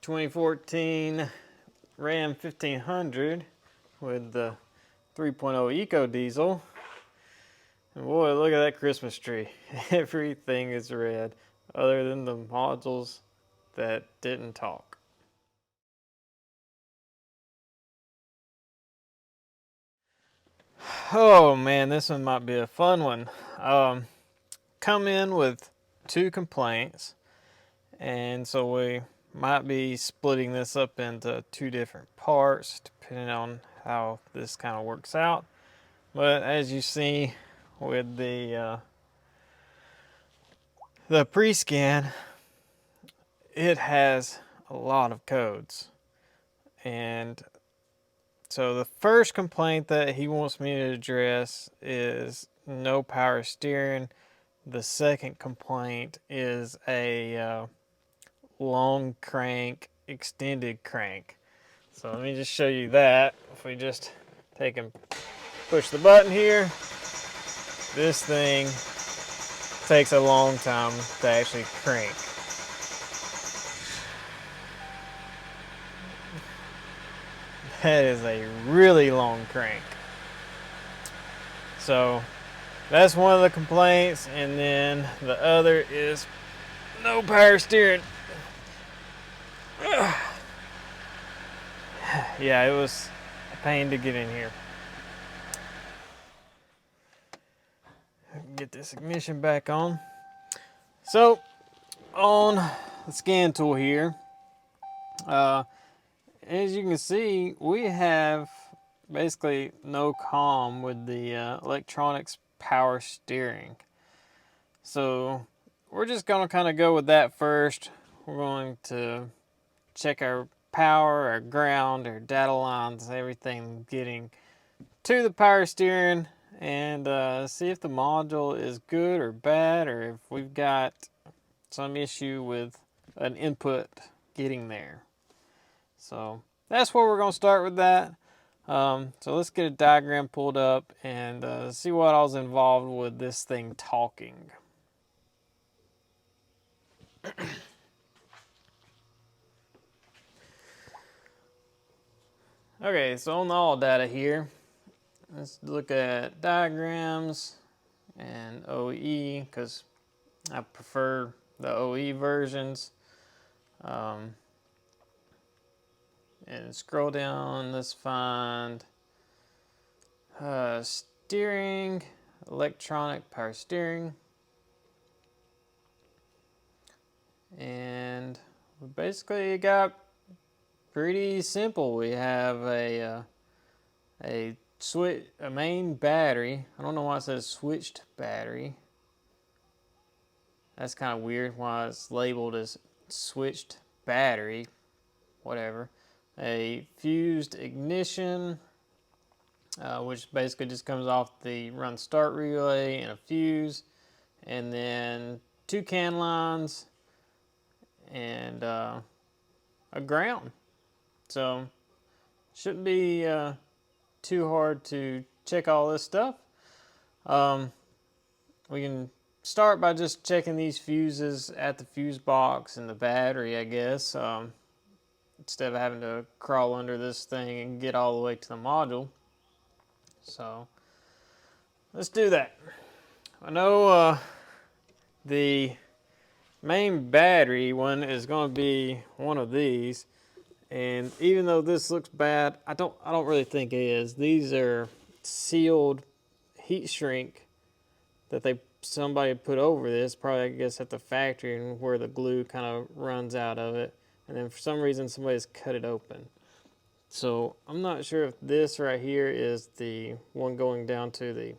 2014 Ram 1500 with the 3.0 Eco Diesel. And boy, look at that Christmas tree. Everything is red other than the modules that didn't talk. Oh man, this one might be a fun one. Come in with 2 complaints, and so we might be splitting this up into 2 different parts depending on how this kind of works out. But as you see with the pre-scan, it has a lot of codes. And so the first complaint that he wants me to address is no power steering. The second complaint is a long crank, extended crank. So let me just show you that. If we just take and push the button here, this thing takes a long time to actually crank. That is a really long crank. So that's one of the complaints, and then the other is no power steering. Yeah, it was a pain to get in here. Get this ignition back on. So on the scan tool here, as you can see, we have basically no comm with the electronics power steering. So we're just going to kind of go with that first. We're going to check our power, our ground, our data lines, everything getting to the power steering, and see if the module is good or bad, or if we've got some issue with an input getting there. So that's where we're going to start with that. So let's get a diagram pulled up and see what all's involved with this thing talking. Okay, so on the all data here, let's look at diagrams and OE, because I prefer the OE versions. And scroll down, let's find steering, electronic power steering. And we basically got pretty simple. We have a main battery. I don't know why it says switched battery. That's kind of weird why it's labeled as switched battery. Whatever. A fused ignition, which basically just comes off the run start relay and a fuse, and then 2 CAN lines and a ground. So shouldn't be too hard to check all this stuff. We can start by just checking these fuses at the fuse box and the battery, I guess, instead of having to crawl under this thing and get all the way to the module. So let's do that. I know the main battery one is going to be one of these, and even though this looks bad, I don't really think it is. These are sealed heat shrink that somebody put over this, probably I guess at the factory, and where the glue kind of runs out of it, and then for some reason somebody's cut it open. So I'm not sure if this right here is the one going down to the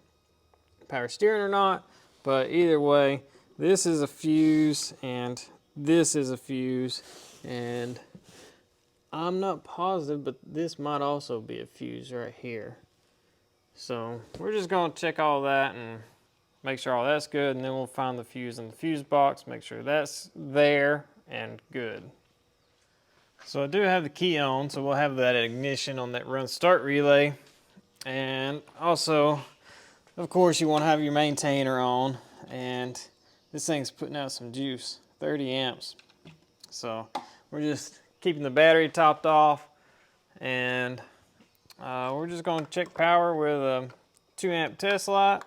power steering or not, but either way, this is a fuse and this is a fuse, and I'm not positive, but this might also be a fuse right here. So we're just going to check all that and make sure all that's good, and then we'll find the fuse in the fuse box, make sure that's there and good. So I do have the key on, so we'll have that ignition on that run start relay. And also, of course, you want to have your maintainer on, and this thing's putting out some juice, 30 amps. So we're just keeping the battery topped off, and we're just going to check power with a 2 amp test light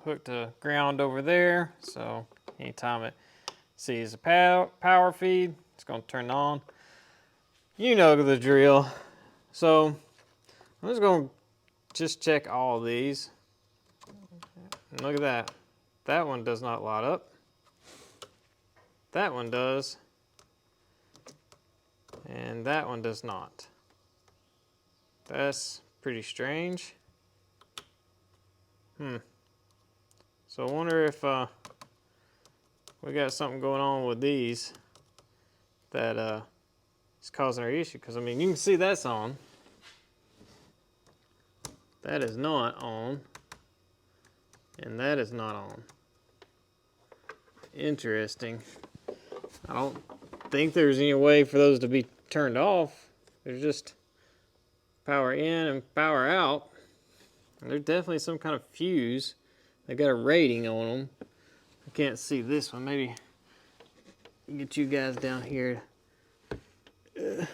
hooked to ground over there. So anytime it sees a power feed, it's going to turn on. You know the drill. So I'm just going to check all of these. And look at that. That one does not light up. That one does. And that one does not. That's pretty strange. So I wonder if we got something going on with these that is causing our issue. Because I mean, you can see that's on. That is not on. And that is not on. Interesting. I don't think there's any way for those to be turned off. There's just power in and power out. And there's definitely some kind of fuse. They got a rating on them. I can't see this one. Maybe get you guys down here. I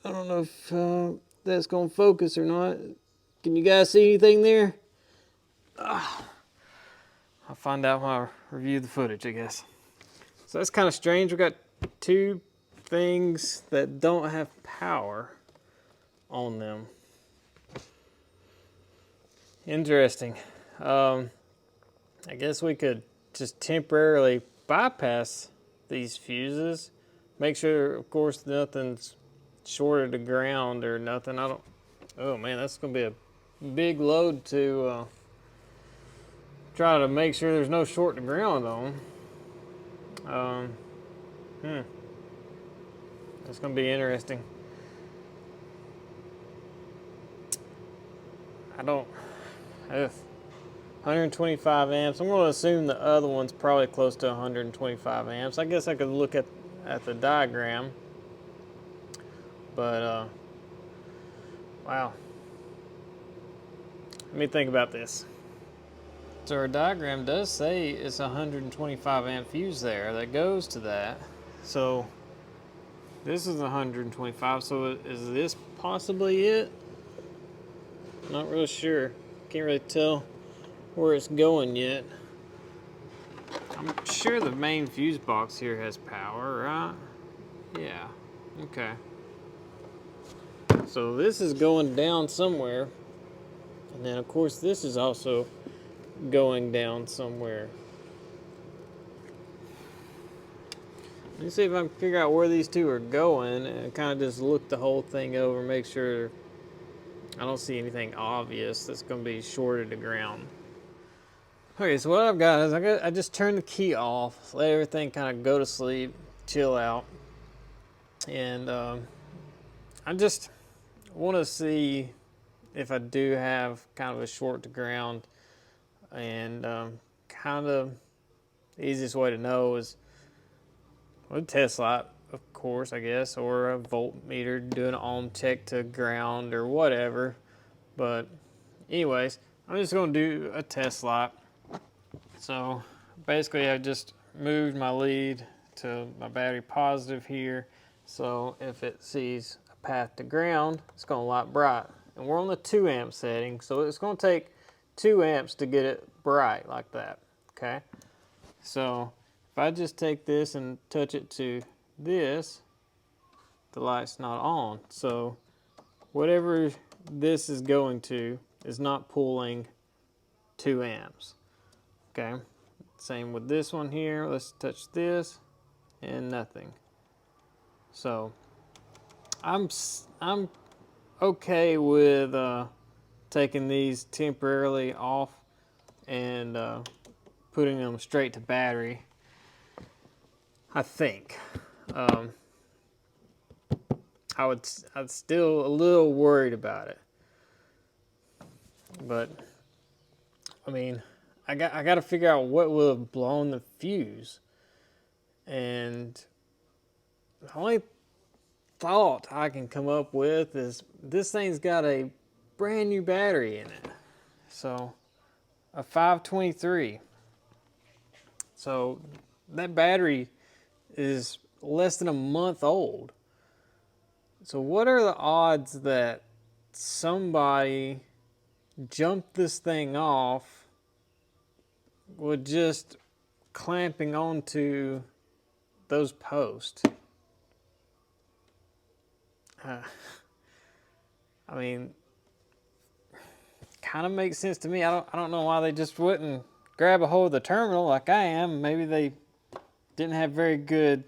don't know if that's going to focus or not. Can you guys see anything there? I'll find out when I review the footage, I guess. So that's kind of strange. We've got two things that don't have power on them. Interesting. I guess we could just temporarily bypass these fuses. Make sure, of course, nothing's shorted to ground or nothing. Oh man, that's gonna be a big load to try to make sure there's no short to ground on. That's gonna be interesting. I don't. 125 amps. I'm going to assume the other one's probably close to 125 amps. I guess I could look at the diagram. But, wow. Let me think about this. So our diagram does say it's a 125 amp fuse there that goes to that. So this is 125. So is this possibly it? Not really sure. Can't really tell where it's going yet. I'm sure the main fuse box here has power, right? Yeah, okay. So this is going down somewhere. And then of course this is also going down somewhere. Let me see if I can figure out where these two are going and kind of just look the whole thing over, make sure I don't see anything obvious that's going to be shorted to ground. Okay, so what I've got is I just turned the key off, let everything kind of go to sleep, chill out, and I just want to see if I do have kind of a short to ground, and kind of the easiest way to know is with a test light, of course, I guess, or a voltmeter, do an ohm check to ground or whatever. But anyways, I'm just going to do a test light. So basically I just moved my lead to my battery positive here. So if it sees a path to ground, it's going to light bright. And we're on the 2 amp setting, so it's going to take 2 amps to get it bright like that, okay? So if I just take this and touch it to this, the light's not on. So whatever this is going to is not pulling 2 amps. Okay, same with this one here. Let's touch this and nothing. So I'm okay with taking these temporarily off and putting them straight to battery, I think. I'm still a little worried about it, but I mean, I got to figure out what will have blown the fuse, and the only thought I can come up with is this thing's got a brand new battery in it, so a 523. So that battery is less than a month old. So what are the odds that somebody jumped this thing off with just clamping onto those posts? I mean, kind of makes sense to me. I don't know why they just wouldn't grab a hold of the terminal like I am. Maybe they didn't have very good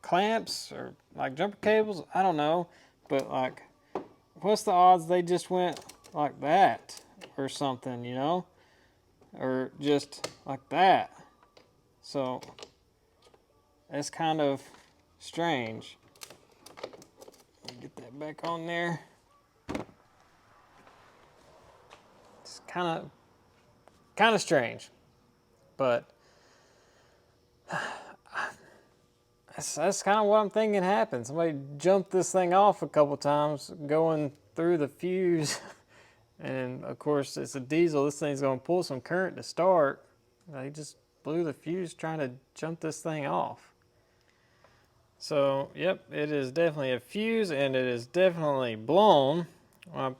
clamps or like jumper cables. I don't know, but like, what's the odds they just went like that or something, you know, or just like that? So that's kind of strange. Get that back on there. It's kind of strange, but that's kind of what I'm thinking happened. Somebody jumped this thing off a couple times going through the fuse, and of course it's a diesel. This thing's going to pull some current to start. They just blew the fuse trying to jump this thing off. So, yep, it is definitely a fuse, and it is definitely blown. When I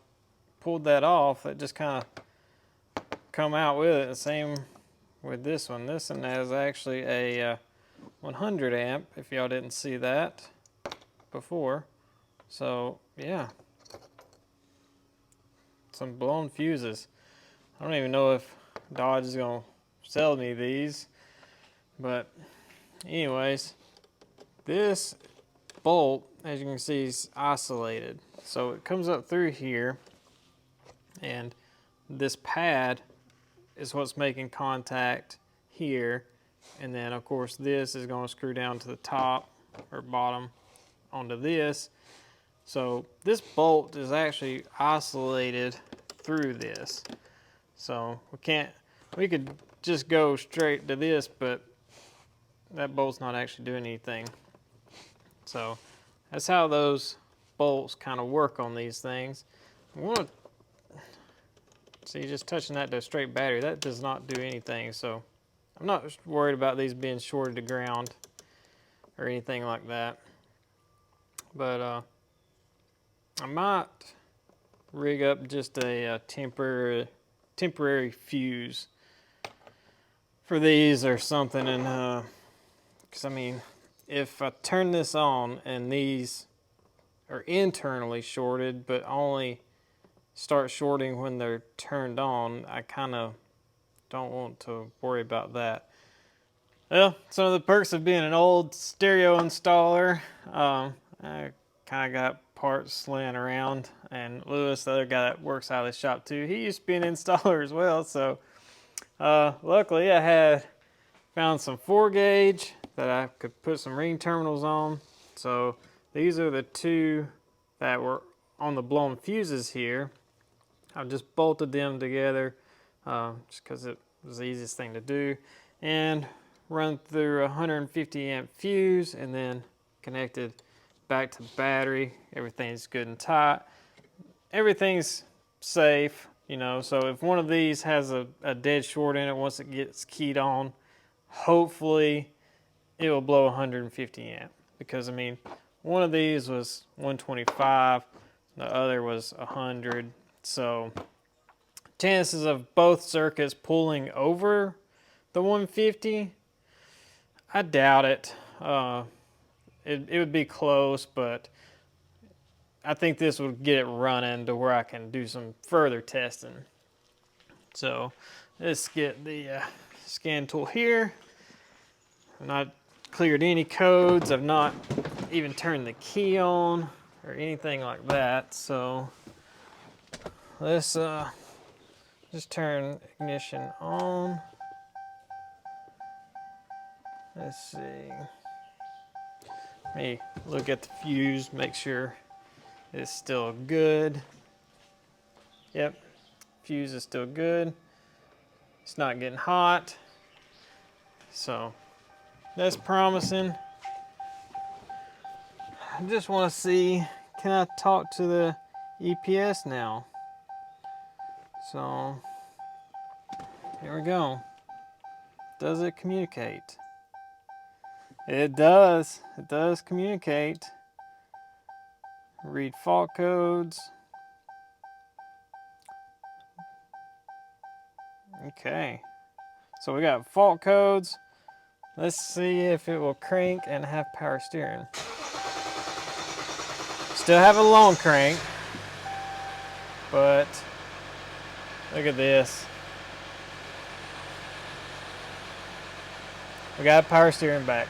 pulled that off, it just kind of come out with it. The same with this one. This one has actually a 100 amp, if y'all didn't see that before. So, yeah. Some blown fuses. I don't even know if Dodge is going to sell me these. But, anyways, this bolt, as you can see, is isolated. So it comes up through here, and this pad is what's making contact here. And then, of course, this is going to screw down to the top or bottom onto this. So this bolt is actually isolated through this. So we could just go straight to this, but that bolt's not actually doing anything. So that's how those bolts kind of work on these things. See, just touching that to a straight battery, that does not do anything. So I'm not worried about these being shorted to ground or anything like that. But I might rig up just a temporary fuse for these or something, and because I mean, if I turn this on and these are internally shorted but only start shorting when they're turned on, I kind of don't want to worry about that. Well, some of the perks of being an old stereo installer, I kind of got parts laying around, and Lewis, the other guy that works out of the shop too, he used to be an installer as well. So luckily I had found some 4-gauge that I could put some ring terminals on. So these are the two that were on the blown fuses here. I've just bolted them together just because it was the easiest thing to do, and run through a 150 amp fuse and then connected back to the battery. Everything's good and tight. Everything's safe, you know, so if one of these has a dead short in it, once it gets keyed on, hopefully it will blow 150 amp, because I mean, one of these was 125, the other was 100, so chances of both circuits pulling over the 150, I doubt it. It would be close, but I think this would get it running to where I can do some further testing. So let's get the scan tool here. I've not cleared any codes. I've not even turned the key on or anything like that. So let's just turn ignition on. Let's see. Let me look at the fuse, make sure it's still good. Yep, fuse is still good. It's not getting hot. So that's promising. I just want to see, can I talk to the EPS now? So here we go. Does it communicate? It does. It does communicate. Read fault codes. Okay. So we got fault codes. Let's see if it will crank and have power steering. Still have a long crank, but look at this. We got power steering back.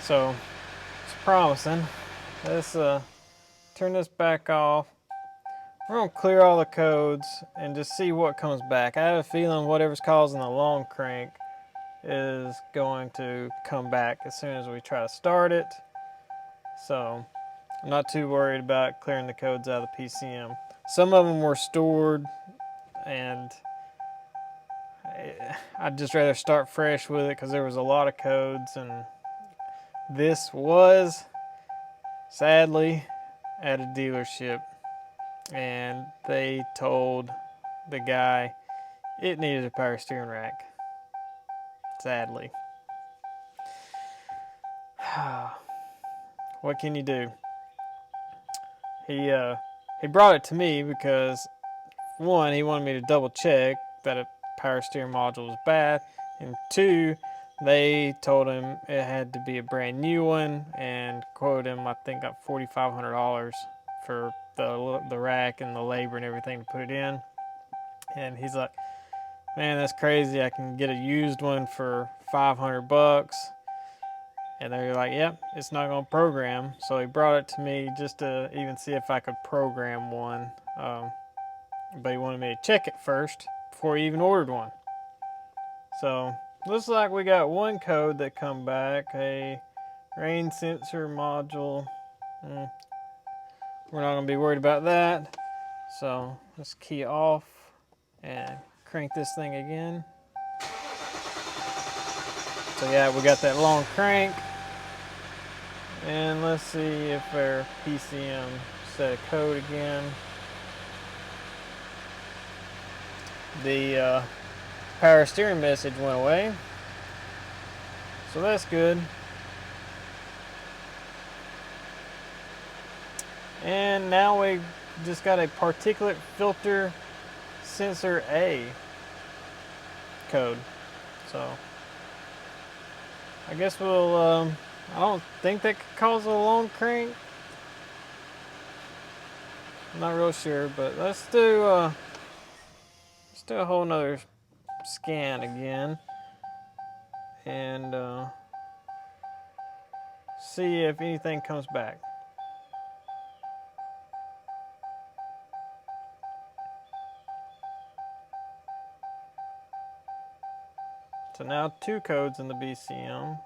So it's promising. Let's turn this back off. We're gonna clear all the codes and just see what comes back. I have a feeling whatever's causing the long crank is going to come back as soon as we try to start it. So I'm not too worried about clearing the codes out of the PCM. Some of them were stored, and I'd just rather start fresh with it because there was a lot of codes, and this was sadly at a dealership, and they told the guy it needed a power steering rack. Sadly. What can you do? He brought it to me because, one, he wanted me to double check that a power steering module was bad, and two, they told him it had to be a brand new one and quoted him, I think, got $4,500 for the rack and the labor and everything to put it in. And he's like, man, that's crazy. I can get a used one for $500. And they're like, yep, it's not going to program. So he brought it to me just to even see if I could program one. But he wanted me to check it first before he even ordered one. So looks like we got one code that come back, a rain sensor module. We're not going to be worried about that. So let's key off and crank this thing again. So yeah, we got that long crank. And let's see if our PCM set a code again. The power steering message went away. So that's good. And now we just got a particulate filter sensor A code. So I guess we'll, I don't think that could cause a long crank. I'm not real sure, but let's do a whole nother scan again and see if anything comes back. So now 2 codes in the BCM.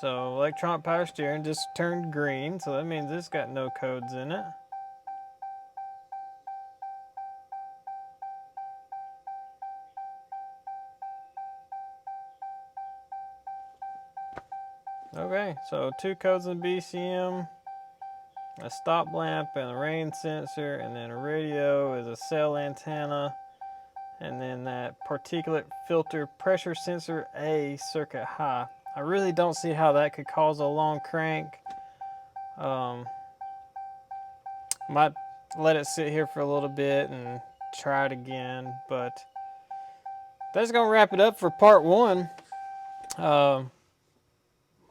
So electronic power steering just turned green, so that means it's got no codes in it. Okay, so 2 codes in the BCM, a stop lamp and a rain sensor, and then a radio is a cell antenna, and then that particulate filter pressure sensor A circuit high. I really don't see how that could cause a long crank. Might let it sit here for a little bit and try it again, but that's gonna wrap it up for part 1.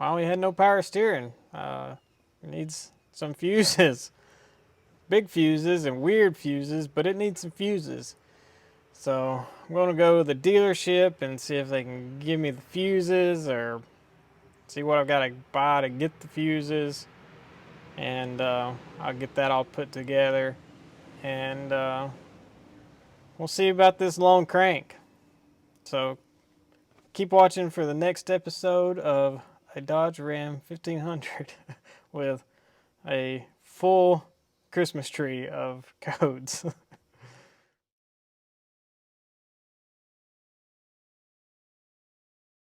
Well, we had no power steering. It needs some fuses. Big fuses and weird fuses, but it needs some fuses. So I'm going to go to the dealership and see if they can give me the fuses or see what I've got to buy to get the fuses. And I'll get that all put together. And we'll see about this long crank. So keep watching for the next episode of a Dodge Ram 1500 with a full Christmas tree of codes.